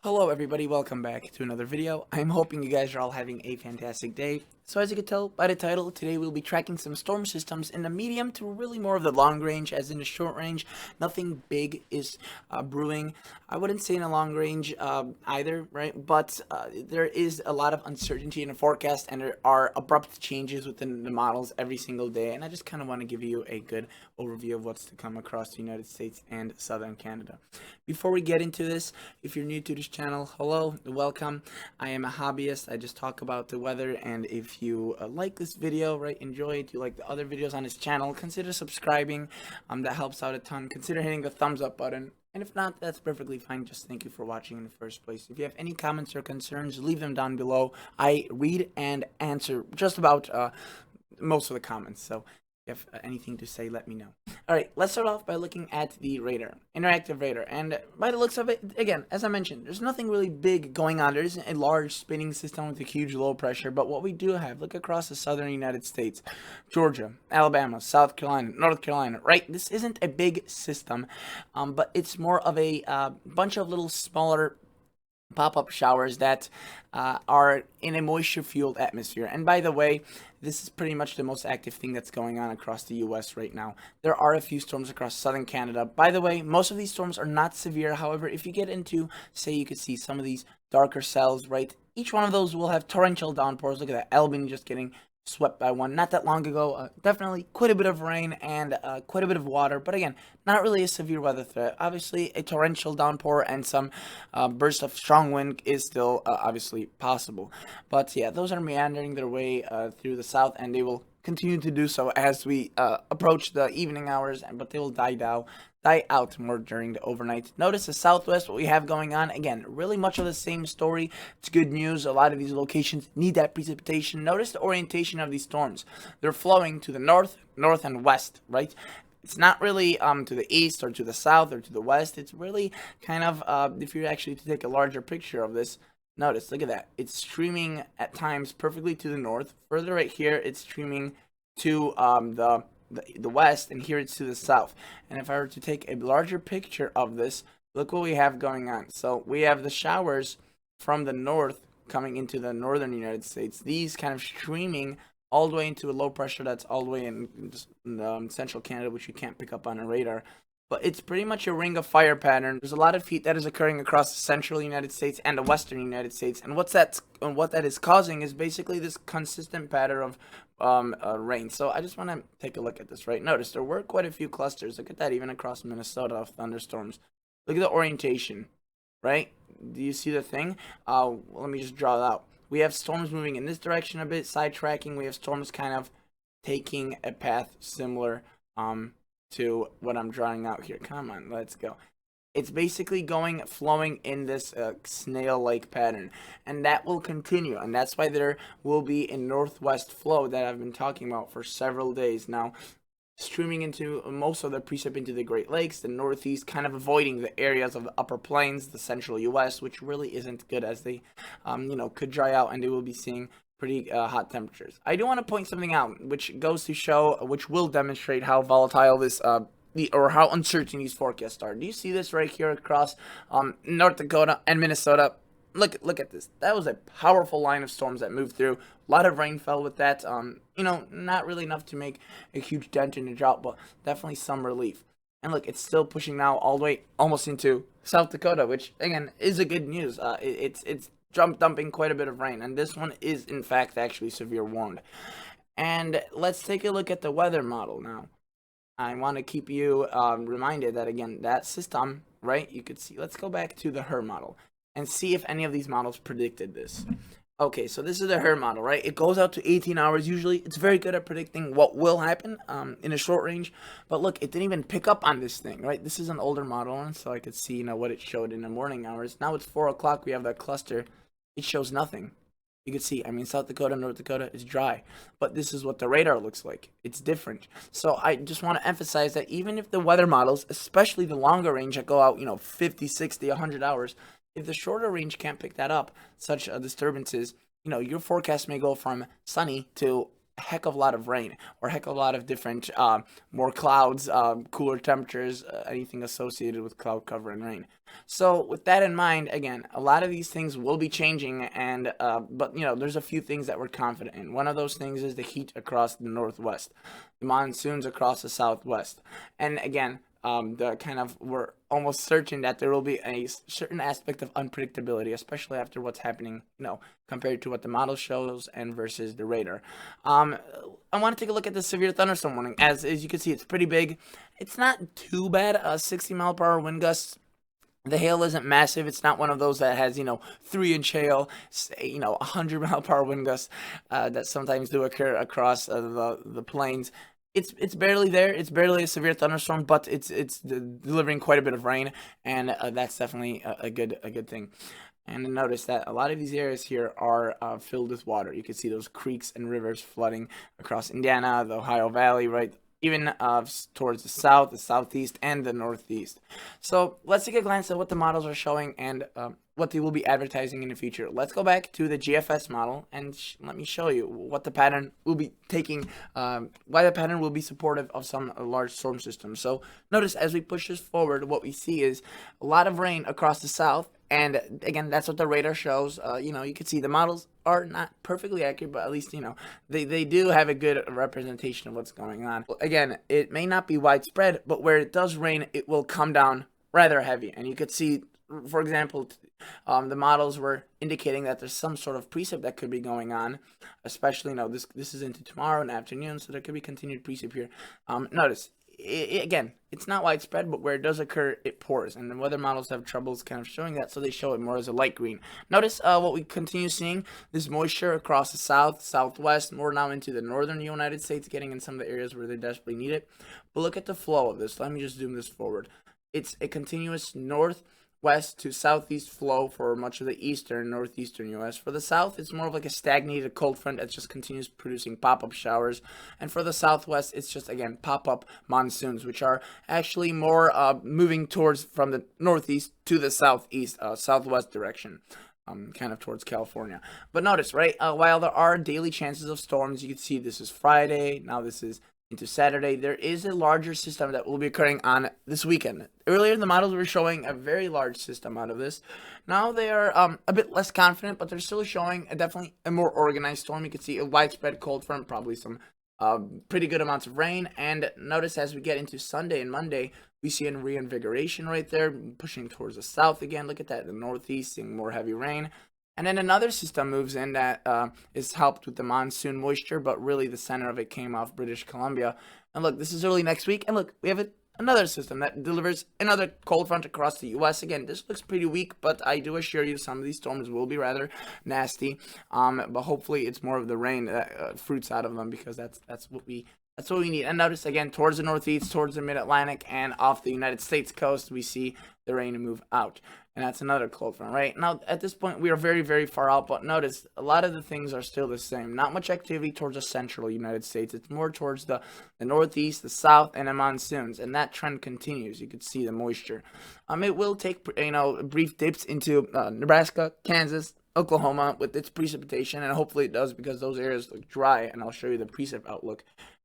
Hello everybody, welcome back to another video. I'm hoping you guys are all having a fantastic day. So as you can tell by the title, today we'll be tracking some storm systems in the medium to really more of the long range, as in the short range. Nothing big is brewing. I wouldn't say in the long range either, right? But there is a lot of uncertainty in the forecast, and there are abrupt changes within the models every single day. And I just kind of want to give you a good overview of what's to come across the United States and southern Canada. Before we get into this, if you're new to this channel, hello, welcome. I am a hobbyist. I just talk about the weather, and if you like this video, right, enjoy it, you like the other videos on this channel, consider subscribing. That helps out a ton. Consider hitting the thumbs up button, and if not, that's perfectly fine. Just thank you for watching in the first place. If you have any comments or concerns, leave them down below. I read and answer just about most of the comments, so if anything to say, let me know. Alright, let's start off by looking at the radar, interactive radar. And by the looks of it, again, as I mentioned, there's nothing really big going on. There isn't a large spinning system with a huge low pressure, but what we do have, look across the southern United States, Georgia, Alabama, South Carolina, North Carolina, right? This isn't a big system, but it's more of a bunch of little smaller pop-up showers that are in a moisture-fueled atmosphere. And by the way, this is pretty much the most active thing that's going on across the US right now. There are a few storms across southern Canada. By the way, most of these storms are not severe. However, if you get into, say, you could see some of these darker cells, right? Each one of those will have torrential downpours. Look at that, Albany just getting swept by one not that long ago. Definitely quite a bit of rain and quite a bit of water, but again, not really a severe weather threat. Obviously, a torrential downpour and some burst of strong wind is still obviously possible. But yeah, those are meandering their way through the south, and they will continue to do so as we approach the evening hours, but they will die out more during the overnight. Notice the southwest, what we have going on. Again, really much of the same story. It's good news. A lot of these locations need that precipitation. Notice the orientation of these storms. They're flowing to the north, and west, right? It's not really to the east or to the south or to the west. It's really kind of, if you actually take a larger picture of this, notice, look at that. It's streaming at times perfectly to the north. Further right here, it's streaming to the west, and here it's to the south. And if I were to take a larger picture of this, look what we have going on. So we have the showers from the north coming into the northern United States. These kind of streaming all the way into a low pressure that's all the way in central Canada, which you can't pick up on a radar. But it's pretty much a ring of fire pattern. There's a lot of heat that is occurring across the central United States and the western United States. And what that is causing is basically this consistent pattern of rain. So I just want to take a look at this, right? Notice there were quite a few clusters. Look at that, even across Minnesota, of thunderstorms. Look at the orientation, right? Do you see the thing? Let me just draw it out. We have storms moving in this direction a bit, sidetracking. We have storms kind of taking a path similar to what I'm drawing out here. Come on, let's go. It's basically flowing in this snail-like pattern, and that will continue, and that's why there will be a northwest flow that I've been talking about for several days now, streaming into most of the precip into the Great Lakes, the northeast, kind of avoiding the areas of the upper plains, the central US, which really isn't good, as they could dry out, and they will be seeing pretty hot temperatures. I do want to point something out, which goes to show, which will demonstrate how volatile this or how uncertain these forecasts are. Do you see this right here across North Dakota and Minnesota? Look at this. That was a powerful line of storms that moved through. A lot of rain fell with that. Not really enough to make a huge dent in the drought, but definitely some relief. And look, it's still pushing now all the way almost into South Dakota, which again is a good news. It's dumping quite a bit of rain, and this one is in fact actually severe warned. And let's take a look at the weather model now. I want to keep you reminded that, again, that system, right, you could see. Let's go back to the HER model and see if any of these models predicted this. Okay, so this is the HER model, right? It goes out to 18 hours usually. It's very good at predicting what will happen in a short range. But look, it didn't even pick up on this thing, right? This is an older model, so I could see, what it showed in the morning hours. Now it's 4 o'clock. We have that cluster. It shows nothing. You can see, South Dakota, North Dakota is dry, but this is what the radar looks like. It's different. So I just want to emphasize that even if the weather models, especially the longer range that go out, 50, 60, 100 hours, if the shorter range can't pick that up, such disturbances, your forecast may go from sunny to a heck of a lot of rain or a heck of a lot of different more clouds, cooler temperatures, anything associated with cloud cover and rain. So with that in mind, again, a lot of these things will be changing, and but there's a few things that we're confident in. One of those things is the heat across the northwest, the monsoons across the southwest, and again, the kind of we're almost certain that there will be a certain aspect of unpredictability, especially after what's happening, compared to what the model shows and versus the radar. I want to take a look at the severe thunderstorm warning. As you can see, it's pretty big. It's not too bad. 60-mile-per-hour wind gusts. The hail isn't massive. It's not one of those that has, 3-inch hail, 100-mile-per-hour wind gusts that sometimes do occur across the plains. It's barely there. It's barely a severe thunderstorm, but it's delivering quite a bit of rain, and that's definitely a good thing. And notice that a lot of these areas here are filled with water. You can see those creeks and rivers flooding across Indiana, the Ohio Valley, right? Even towards the south, the southeast, and the northeast. So let's take a glance at what the models are showing and what they will be advertising in the future. Let's go back to the GFS model and let me show you what the pattern will be taking, why the pattern will be supportive of some large storm systems. So notice as we push this forward, what we see is a lot of rain across the south. And again, that's what the radar shows. You can see the models are not perfectly accurate, but at least, they do have a good representation of what's going on. Again, it may not be widespread, but where it does rain, it will come down rather heavy. And you could see, for example, the models were indicating that there's some sort of precip that could be going on, especially, this is into tomorrow in the afternoon, so there could be continued precip here. Notice, again, it's not widespread, but where it does occur, it pours. And the weather models have troubles kind of showing that, so they show it more as a light green. Notice what we continue seeing, this moisture across the south, southwest, more now into the northern United States, getting in some of the areas where they desperately need it. But look at the flow of this. Let me just zoom this forward. It's a continuous northwest to southeast flow for much of the eastern, northeastern U.S. For the south, it's more of like a stagnated cold front that just continues producing pop-up showers. And for the southwest, it's just, again, pop-up monsoons, which are actually more moving towards from the northeast to the southeast, southwest direction. Kind of towards California. But notice, right, while there are daily chances of storms, you can see this is Friday, now this is into Saturday, there is a larger system that will be occurring on this weekend. Earlier in the models were showing a very large system out of this. Now they are a bit less confident, but they're still showing definitely a more organized storm. You can see a widespread cold front, probably some pretty good amounts of rain. And notice as we get into Sunday and Monday, we see a reinvigoration right there, pushing towards the south again. Look at that, the northeast, seeing more heavy rain. And then another system moves in that is helped with the monsoon moisture, but really the center of it came off British Columbia. And look, this is early next week, and look, we have another system that delivers another cold front across the U.S. Again, this looks pretty weak, but I do assure you some of these storms will be rather nasty. But hopefully it's more of the rain that fruits out of them, because that's what we need. And notice again, towards the northeast, towards the mid-Atlantic, and off the United States coast, we see the rain move out. And that's another cold front, right? Now, at this point, we are very, very far out, but notice a lot of the things are still the same. Not much activity towards the central United States. It's more towards the northeast, the south, and the monsoons, and that trend continues. You can see the moisture. It will take, brief dips into Nebraska, Kansas, Oklahoma with its precipitation, and hopefully it does, because those areas look dry, and I'll show you the precip outlook.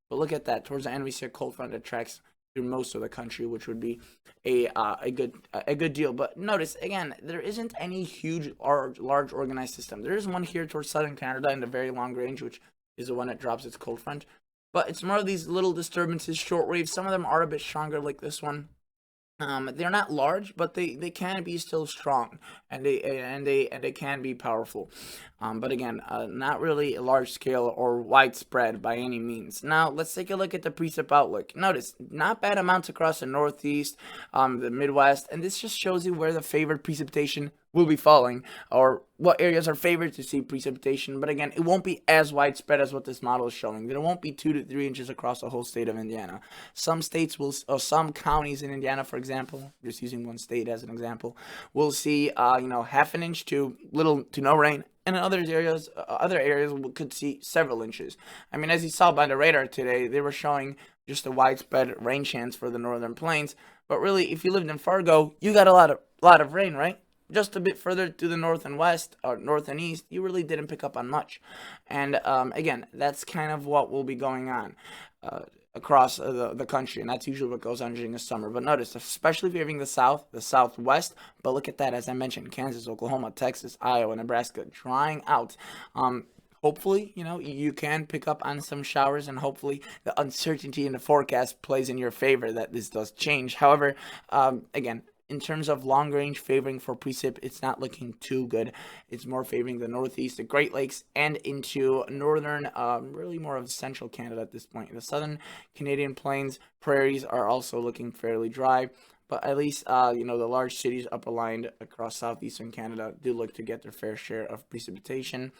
But look at that. Towards the end, we see a cold front that tracks through most of the country, which would be a good deal. But notice again, there isn't any huge or large organized system. There is one here towards southern Canada in the very long range, which is the one that drops its cold front. But it's more of these little disturbances, short waves. Some of them are a bit stronger, like this one. They're not large, but they can be still strong, and they can be powerful. But again, not really large scale or widespread by any means. Now let's take a look at the precip outlook. Notice not bad amounts across the northeast, the Midwest, and this just shows you where the favored precipitation will be falling, or what areas are favored to see precipitation. But again, it won't be as widespread as what this model is showing. There won't be 2 to 3 inches across the whole state of Indiana. Some states will, or some counties in Indiana, for example, just using one state as an example, will see half an inch to little to no rain. And in other areas could see several inches. I mean, as you saw by the radar today, they were showing just a widespread rain chance for the northern plains. But really, if you lived in Fargo, you got a lot of rain, right? just a bit further to the north and west, or north and east, you really didn't pick up on much. And again, that's kind of what will be going on across the country, and that's usually what goes on during the summer. But notice, especially if you're having the south, the southwest, but look at that, as I mentioned, Kansas, Oklahoma, Texas, Iowa, Nebraska, drying out. Hopefully, you can pick up on some showers, and hopefully the uncertainty in the forecast plays in your favor that this does change. However, again, in terms of long range favoring for precip, it's not looking too good. It's more favoring the northeast, the Great Lakes, and into northern, really more of central Canada at this point. The southern Canadian plains, prairies are also looking fairly dry. But at least, the large cities up aligned across southeastern Canada do look to get their fair share of precipitation.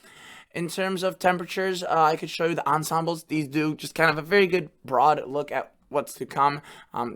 In terms of temperatures, I could show you the ensembles. These do just kind of a very good broad look at what's to come.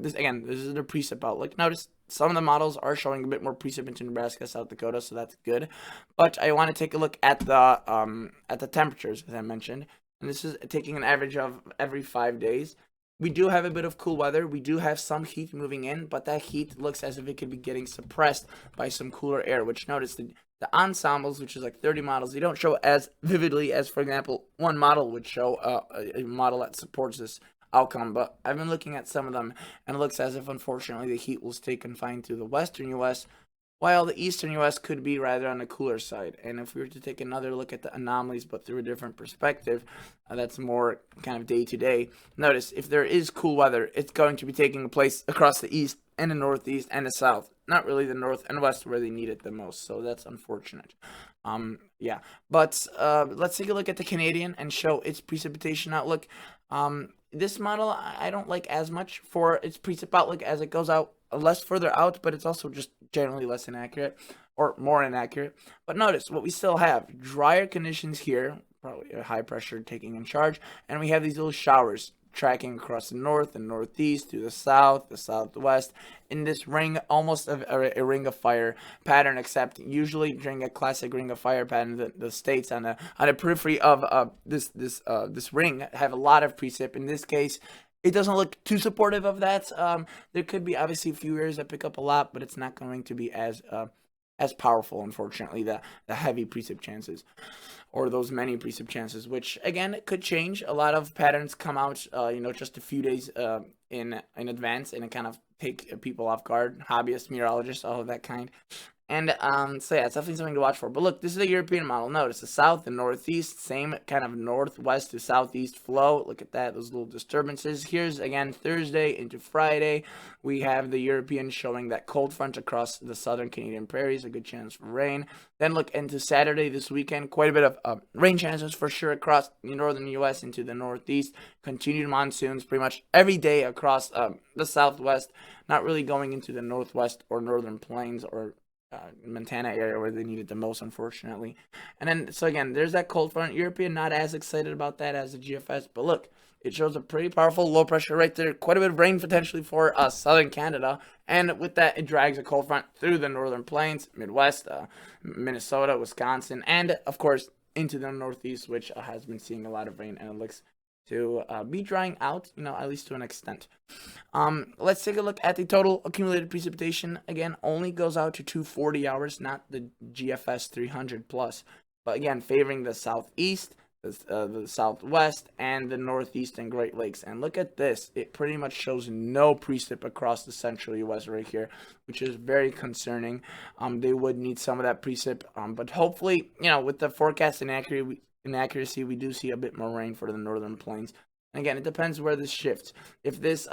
This is the precip outlook. Notice some of the models are showing a bit more precip into Nebraska, South Dakota, so that's good. But I want to take a look at the temperatures, as I mentioned, and this is taking an average of every 5 days. We do have a bit of cool weather. We do have some heat moving in, but that heat looks as if it could be getting suppressed by some cooler air, which notice the ensembles, which is like 30 models, they don't show as vividly as, for example, one model would show, a model that supports this outcome. But I've been looking at some of them, and it looks as if, unfortunately, the heat will stay confined to the western U.S., while the eastern U.S. could be rather on the cooler side. And if we were to take another look at the anomalies, but through a different perspective, that's more kind of day to day, notice if there is cool weather, it's going to be taking place across the east and the northeast and the south, not really the north and west where they need it the most. So that's unfortunate. But let's take a look at the Canadian and show its precipitation outlook. This model I don't like as much for its precip outlook, as it goes out less further out, but it's also just generally less inaccurate, or more inaccurate. But notice what we still have: drier conditions here, probably a high pressure taking in charge, and we have these little showers tracking across the north and northeast to the south, the southwest, in this ring, almost a ring of fire pattern, except usually during a classic ring of fire pattern, the states on the periphery of this ring have a lot of precip. In this case, it doesn't look too supportive of that. There could be obviously a few areas that pick up a lot, but it's not going to be as powerful, unfortunately, the heavy precip chances, or those many precip chances, which again it could change. A lot of patterns come out just a few days in advance, and it kind of take people off guard, hobbyists, meteorologists, all of that kind. And so yeah, it's definitely something to watch for. But look, this is the European model. Notice the south and northeast, same kind of northwest to southeast flow. Look at that, those little disturbances. Here's again Thursday into Friday. We have the European showing that cold front across the southern Canadian prairies, a good chance for rain. Then look into Saturday this weekend, quite a bit of rain chances for sure across the northern U.S. into the northeast. Continued monsoons pretty much every day across the southwest, not really going into the northwest or northern plains or Montana area where they need it the most, unfortunately. And then, so again, there's that cold front. European, not as excited about that as the GFS, but look, it shows a pretty powerful low pressure right there. Quite a bit of rain potentially for southern Canada. And with that, it drags a cold front through the northern plains, Midwest, Minnesota, Wisconsin, and of course into the northeast, which has been seeing a lot of rain, and it looks to be drying out, at least to an extent. Let's take a look at the total accumulated precipitation. Again, only goes out to 240 hours, not the GFS 300 plus. But again, favoring the southeast, the southwest, and the northeast and Great Lakes. And look at this. It pretty much shows no precip across the central U.S. right here, which is very concerning. They would need some of that precip. But hopefully, with the forecast inaccuracy, we do see a bit more rain for the northern plains. And again, it depends where this shifts. If this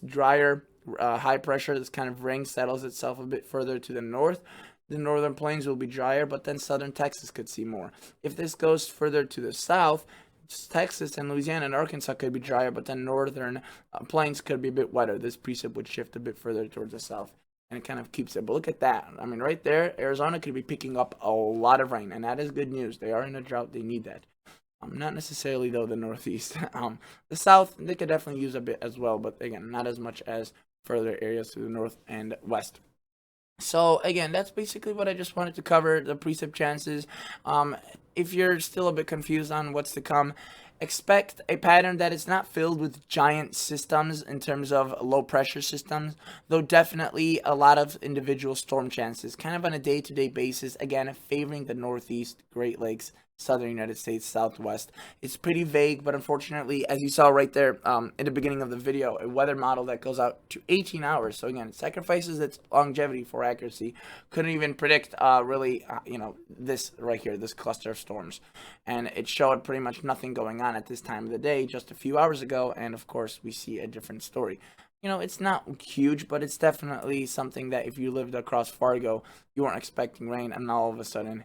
drier high pressure, this kind of ring settles itself a bit further to the north, the northern plains will be drier, but then southern Texas could see more. If this goes further to the south, Texas and Louisiana and Arkansas could be drier, but then northern plains could be a bit wetter. This precip would shift a bit further towards the south, and it kind of keeps it. But look at that. I mean, right there, Arizona could be picking up a lot of rain, and that is good news. They are in a drought. They need that. Not necessarily, though, the northeast. The south, they could definitely use a bit as well, but again, not as much as further areas to the north and west. So again, that's basically what I just wanted to cover, the precip chances. If you're still a bit confused on what's to come, expect a pattern that is not filled with giant systems in terms of low pressure systems, though definitely a lot of individual storm chances, kind of on a day-to-day basis, again favoring the Northeast, Great Lakes, Southern United States, Southwest. It's pretty vague, but unfortunately, as you saw right there in the beginning of the video, a weather model that goes out to 18 hours. So again, it sacrifices its longevity for accuracy. Couldn't even predict this right here, this cluster of storms. And it showed pretty much nothing going on at this time of the day just a few hours ago. And of course, we see a different story. It's not huge, but it's definitely something that if you lived across Fargo, you weren't expecting rain, and all of a sudden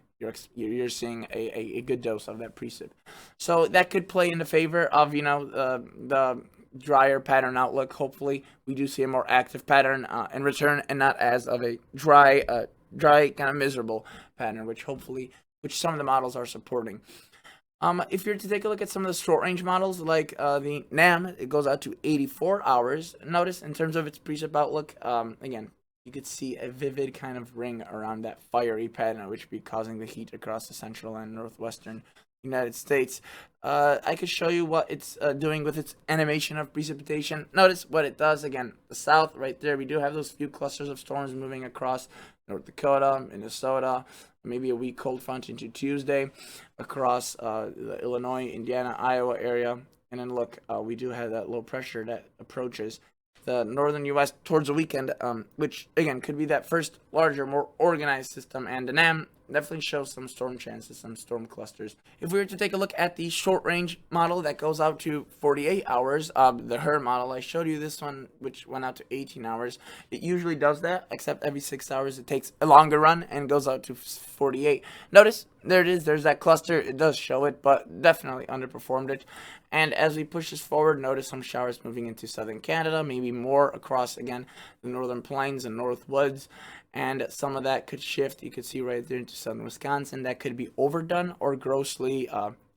you're seeing a good dose of that precip. So that could play in the favor of the drier pattern outlook. Hopefully, we do see a more active pattern in return, and not as of a dry kind of miserable pattern, which some of the models are supporting. If you're to take a look at some of the short range models, like the NAM, it goes out to 84 hours. Notice in terms of its precip outlook, again, you could see a vivid kind of ring around that fiery pattern, which would be causing the heat across the central and northwestern United States. I could show you what it's doing with its animation of precipitation. Notice what it does. Again, the south right there, we do have those few clusters of storms moving across North Dakota, Minnesota, maybe a weak cold front into Tuesday across the Illinois, Indiana, Iowa area. And then look, we do have that low pressure that approaches the northern U.S. towards the weekend, which again could be that first larger, more organized system. And the NAM definitely shows some storm chances, some storm clusters. If we were to take a look at the short range model that goes out to 48 hours, the HER model, I showed you this one, which went out to 18 hours. It usually does that, except every 6 hours it takes a longer run and goes out to 48. Notice, there it is, there's that cluster. It does show it, but definitely underperformed it. And as we push this forward, notice some showers moving into southern Canada, maybe more across, again, the northern plains and north woods. And some of that could shift, you could see right there, into southern Wisconsin. That could be overdone or grossly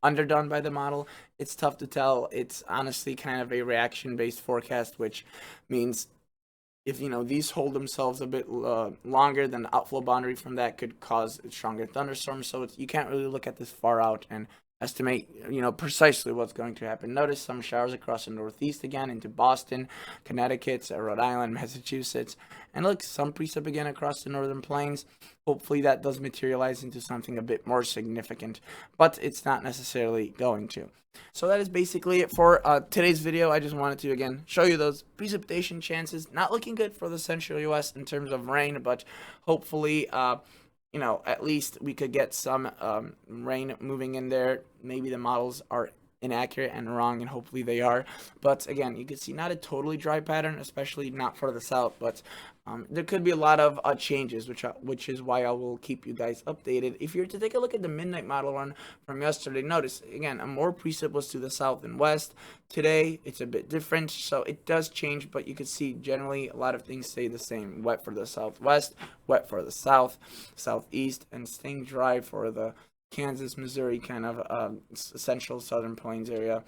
underdone by the model. It's tough to tell. It's honestly kind of a reaction-based forecast, which means if these hold themselves a bit longer, then the outflow boundary from that could cause stronger thunderstorms. So you can't really look at this far out and estimate precisely what's going to happen. Notice some showers across the northeast again into Boston, Connecticut, Rhode Island, Massachusetts, and look, some precip again across the northern plains. Hopefully that does materialize into something a bit more significant, but it's not necessarily going to. So that is basically it for today's video. I just wanted to again show you those precipitation chances. Not looking good for the central U.S. in terms of rain, but hopefully at least we could get some rain moving in there. Maybe the models are inaccurate and wrong, and hopefully they are. But again, you can see not a totally dry pattern, especially not for the south, but there could be a lot of changes, which is why I will keep you guys updated. If you're to take a look at the midnight model run from yesterday, notice again a more precip was to the south and west. Today it's a bit different, so it does change, but you can see generally a lot of things stay the same. Wet for the southwest, wet for the south, southeast, and staying dry for the Kansas, Missouri kind of central southern plains area.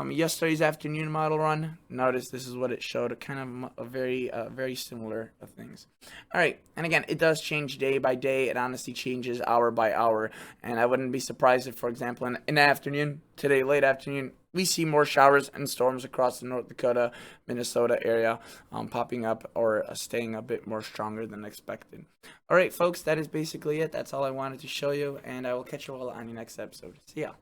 Yesterday's afternoon model run, notice this is what it showed, kind of a very similar things. All right, and again, it does change day by day. It honestly changes hour by hour, and I wouldn't be surprised if, for example, in the afternoon, today, late afternoon, we see more showers and storms across the North Dakota, Minnesota area popping up or staying a bit more stronger than expected. All right, folks, that is basically it. That's all I wanted to show you, and I will catch you all on the next episode. See ya.